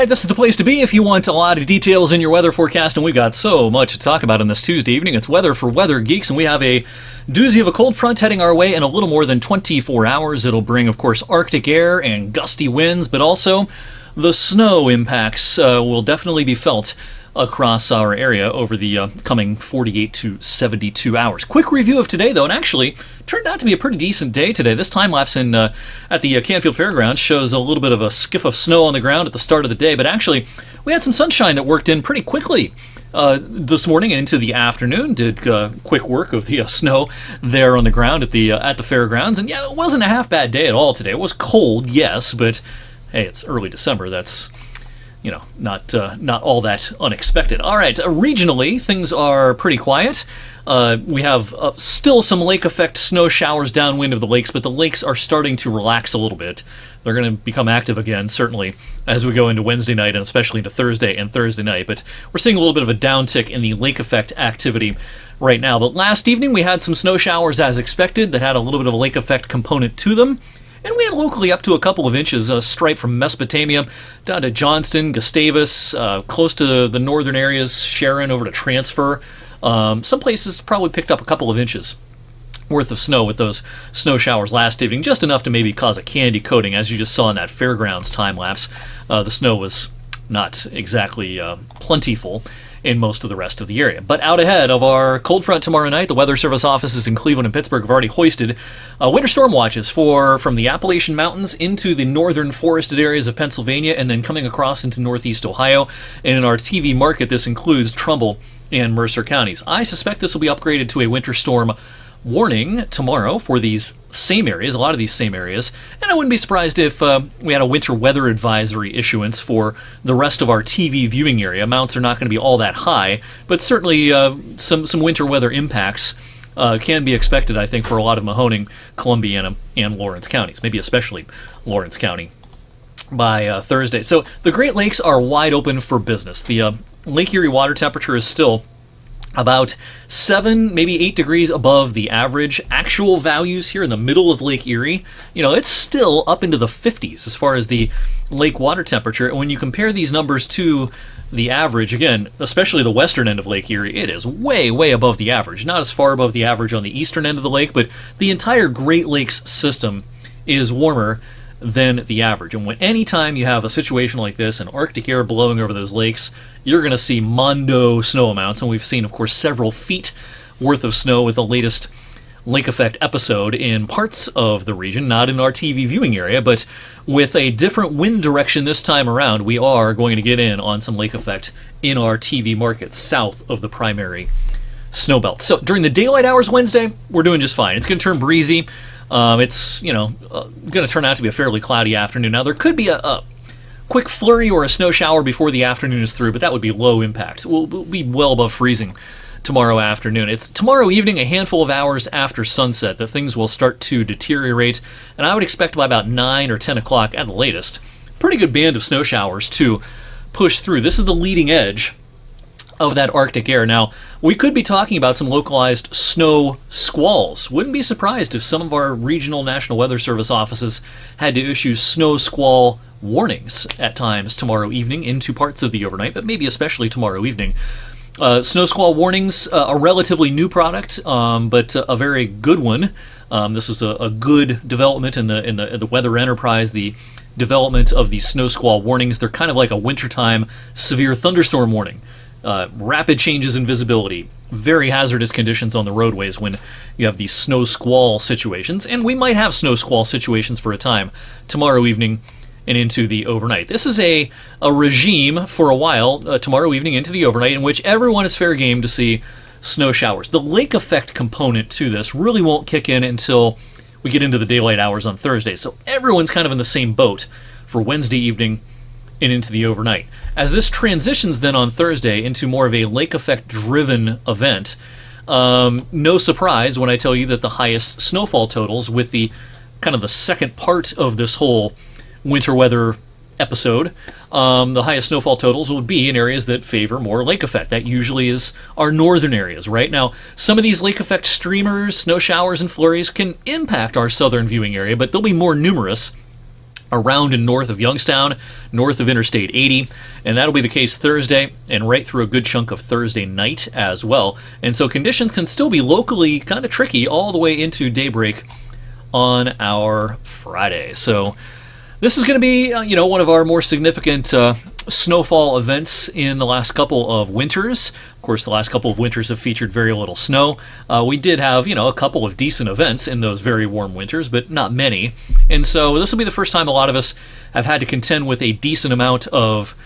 right, this is the place to be if you want a lot of details in your weather forecast, and we've got so much to talk about on this Tuesday evening. It's Weather for Weather Geeks, and we have a doozy of a cold front heading our way in a little more than 24 hours. It'll bring, of course, Arctic air and gusty winds, but also the snow impacts will definitely be felt across our area over the coming 48 to 72 hours. Quick review of today, though, and actually turned out to be a pretty decent day today. This time lapse at the Canfield Fairgrounds shows a little bit of a skiff of snow on the ground at the start of the day, but actually we had some sunshine that worked in pretty quickly this morning and into the afternoon. Did quick work of the snow there on the ground at the fairgrounds, and yeah, it wasn't a half bad day at all today. It was cold, yes, but hey, it's early December. That's not all that unexpected. All right, regionally, things are pretty quiet. We have still some lake effect snow showers downwind of the lakes, but the lakes are starting to relax a little bit. They're going to become active again, certainly, as we go into Wednesday night and especially into Thursday and Thursday night. But we're seeing a little bit of a downtick in the lake effect activity right now. But last evening, we had some snow showers as expected that had a little bit of a lake effect component to them. And we had locally up to a couple of inches, stripe from Mesopotamia down to Johnston, Gustavus, close to the northern areas, Sharon over to Transfer. Some places probably picked up a couple of inches worth of snow with those snow showers last evening, just enough to maybe cause a candy coating, as you just saw in that fairgrounds time lapse. The snow was not exactly plentiful in most of the rest of the area. But out ahead of our cold front tomorrow night, the Weather Service offices in Cleveland and Pittsburgh have already hoisted winter storm watches from the Appalachian Mountains into the northern forested areas of Pennsylvania and then coming across into northeast Ohio. And in our TV market, this includes Trumbull and Mercer counties. I suspect this will be upgraded to a winter storm warning tomorrow for these same areas, a lot of these same areas, and I wouldn't be surprised if we had a winter weather advisory issuance for the rest of our TV viewing area. Amounts are not going to be all that high, but certainly some winter weather impacts can be expected, I think, for a lot of Mahoning, Columbiana, and Lawrence counties, maybe especially Lawrence County by Thursday. So the Great Lakes are wide open for business. The Lake Erie water temperature is still about 7, maybe 8 degrees above the average. Actual values here in the middle of Lake Erie, it's still up into the 50s as far as the lake water temperature. And when you compare these numbers to the average, again, especially the western end of Lake Erie, it is way, way above the average. Not as far above the average on the eastern end of the lake, but the entire Great Lakes system is warmer than the average. And anytime you have a situation like this and Arctic air blowing over those lakes, you're going to see mondo snow amounts. And we've seen, of course, several feet worth of snow with the latest lake effect episode in parts of the region, not in our TV viewing area, but with a different wind direction this time around, we are going to get in on some lake effect in our TV market south of the primary snow belt. So during the daylight hours Wednesday, we're doing just fine. It's going to turn breezy. It's going to turn out to be a fairly cloudy afternoon. Now, there could be a quick flurry or a snow shower before the afternoon is through, but that would be low impact. We'll be well above freezing tomorrow afternoon. It's tomorrow evening, a handful of hours after sunset, that things will start to deteriorate, and I would expect by about 9 or 10 o'clock at the latest, pretty good band of snow showers to push through. This is the leading edge of that Arctic air. Now, we could be talking about some localized snow squalls. Wouldn't be surprised if some of our regional National Weather Service offices had to issue snow squall warnings at times tomorrow evening into parts of the overnight, but maybe especially tomorrow evening. Snow squall warnings, a relatively new product, but a very good one. This was a good development in the weather enterprise, the development of the snow squall warnings. They're kind of like a wintertime severe thunderstorm warning. Rapid changes in visibility, very hazardous conditions on the roadways when you have these snow squall situations, and we might have snow squall situations for a time tomorrow evening and into the overnight. This is a regime for a while, tomorrow evening into the overnight, in which everyone is fair game to see snow showers. The lake effect component to this really won't kick in until we get into the daylight hours on Thursday, so everyone's kind of in the same boat for Wednesday evening and into the overnight. As this transitions then on Thursday into more of a lake effect driven event, no surprise when I tell you that the highest snowfall totals with the kind of the second part of this whole winter weather episode, the highest snowfall totals would be in areas that favor more lake effect. That usually is our northern areas, right? Now, some of these lake effect streamers, snow showers, and flurries can impact our southern viewing area, but they'll be more numerous around and north of Youngstown, north of Interstate 80, and that'll be the case Thursday and right through a good chunk of Thursday night as well. And so conditions can still be locally kind of tricky all the way into daybreak on our Friday. So this is going to be, one of our more significant snowfall events in the last couple of winters. Of course, the last couple of winters have featured very little snow. We did have, a couple of decent events in those very warm winters, but not many. And so this will be the first time a lot of us have had to contend with a decent amount of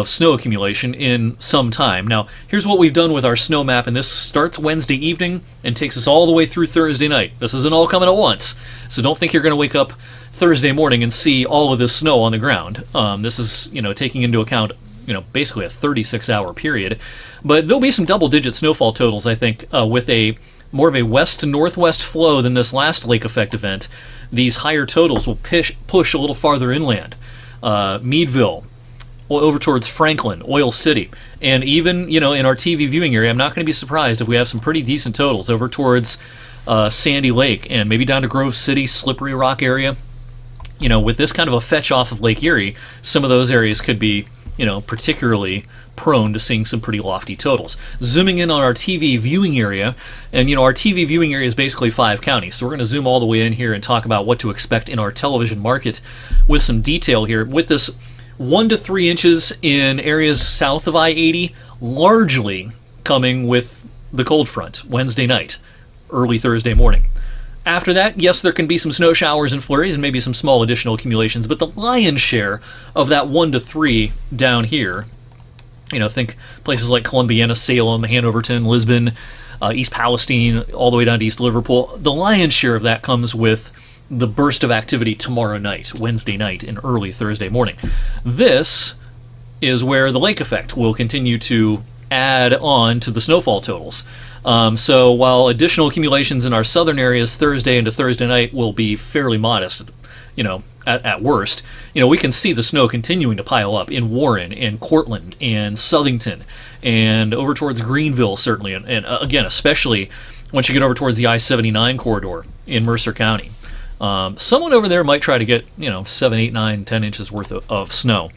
snow accumulation in some time. Now, here's what we've done with our snow map, and this starts Wednesday evening and takes us all the way through Thursday night. This isn't all coming at once, so don't think you're going to wake up Thursday morning and see all of this snow on the ground. This is, taking into account, basically a 36-hour period. But there'll be some double-digit snowfall totals, I think, with a more of a west to northwest flow than this last lake effect event. These higher totals will push a little farther inland. Meadville, over towards Franklin, Oil City, and even, in our TV viewing area, I'm not going to be surprised if we have some pretty decent totals over towards Sandy Lake and maybe down to Grove City, Slippery Rock area. With this kind of a fetch off of Lake Erie, some of those areas could be, particularly prone to seeing some pretty lofty totals. Zooming in on our TV viewing area, and our TV viewing area is basically 5 counties, so we're going to zoom all the way in here and talk about what to expect in our television market with some detail here. With this 1 to 3 inches in areas south of I-80, largely coming with the cold front Wednesday night, early Thursday morning. After that, yes, there can be some snow showers and flurries and maybe some small additional accumulations, but the lion's share of that 1 to 3 down here, think places like Columbiana, Salem, Hanoverton, Lisbon, East Palestine, all the way down to East Liverpool, the lion's share of that comes with the burst of activity tomorrow night, Wednesday night, and early Thursday morning. This is where the lake effect will continue to add on to the snowfall totals. So while additional accumulations in our southern areas Thursday into Thursday night will be fairly modest, at worst, we can see the snow continuing to pile up in Warren and Cortland and Southington and over towards Greenville, certainly, and again, especially once you get over towards the I-79 corridor in Mercer County. Someone over there might try to get, 7, 8, 9, 10 inches worth of snow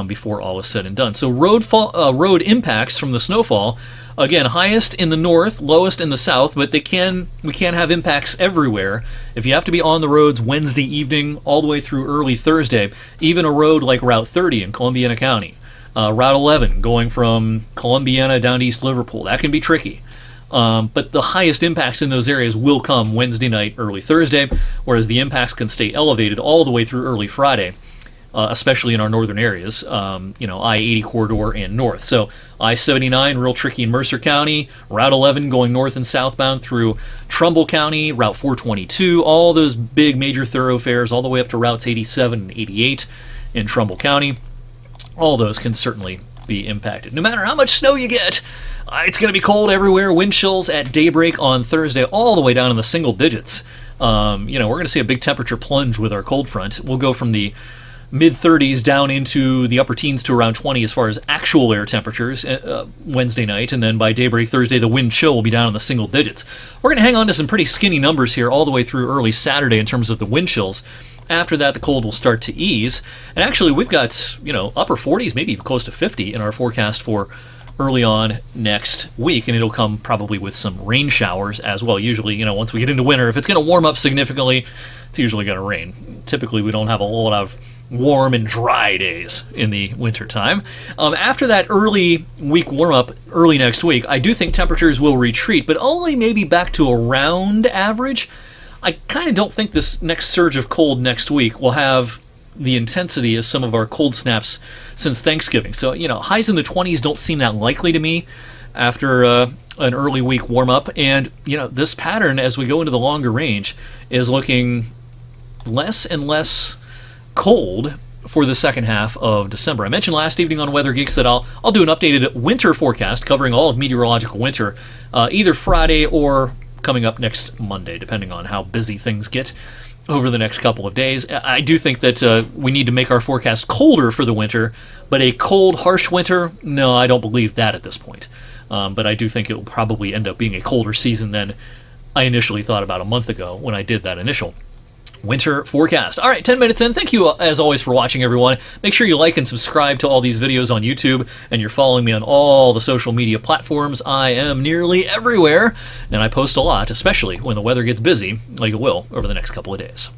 before all is said and done. So road impacts from the snowfall, again, highest in the north, lowest in the south, but we can have impacts everywhere. If you have to be on the roads Wednesday evening all the way through early Thursday, even a road like Route 30 in Columbiana County, Route 11 going from Columbiana down to East Liverpool, that can be tricky. But the highest impacts in those areas will come Wednesday night, early Thursday, whereas the impacts can stay elevated all the way through early Friday, especially in our northern areas, I-80 corridor and north. So I-79, real tricky in Mercer County, Route 11 going north and southbound through Trumbull County, Route 422, all those big major thoroughfares, all the way up to Routes 87 and 88 in Trumbull County. All those can certainly be impacted. No matter how much snow you get, it's going to be cold everywhere. Wind chills at daybreak on Thursday, all the way down in the single digits. We're going to see a big temperature plunge with our cold front. We'll go from the mid-30s down into the upper teens to around 20 as far as actual air temperatures Wednesday night, and then by daybreak Thursday, the wind chill will be down in the single digits. We're going to hang on to some pretty skinny numbers here all the way through early Saturday in terms of the wind chills. After that, the cold will start to ease. And actually, we've got, upper 40s, maybe even close to 50 in our forecast for early on next week, and it'll come probably with some rain showers as well. Usually, once we get into winter, if it's going to warm up significantly, it's usually going to rain. Typically, we don't have a lot of warm and dry days in the winter time. After that early week warm-up, early next week, I do think temperatures will retreat, but only maybe back to around average. I kind of don't think this next surge of cold next week will have the intensity as some of our cold snaps since Thanksgiving. So, highs in the 20s don't seem that likely to me after an early week warm-up. And, this pattern as we go into the longer range is looking less and less cold for the second half of December. I mentioned last evening on Weather Geeks that I'll do an updated winter forecast covering all of meteorological winter, either Friday or coming up next Monday, depending on how busy things get over the next couple of days. I do think that we need to make our forecast colder for the winter, but a cold, harsh winter, no, I don't believe that at this point. But I do think it will probably end up being a colder season than I initially thought about a month ago when I did that initial winter forecast. All right, 10 minutes in. Thank you, as always, for watching, everyone. Make sure you like and subscribe to all these videos on YouTube, and you're following me on all the social media platforms. I am nearly everywhere, and I post a lot, especially when the weather gets busy, like it will over the next couple of days.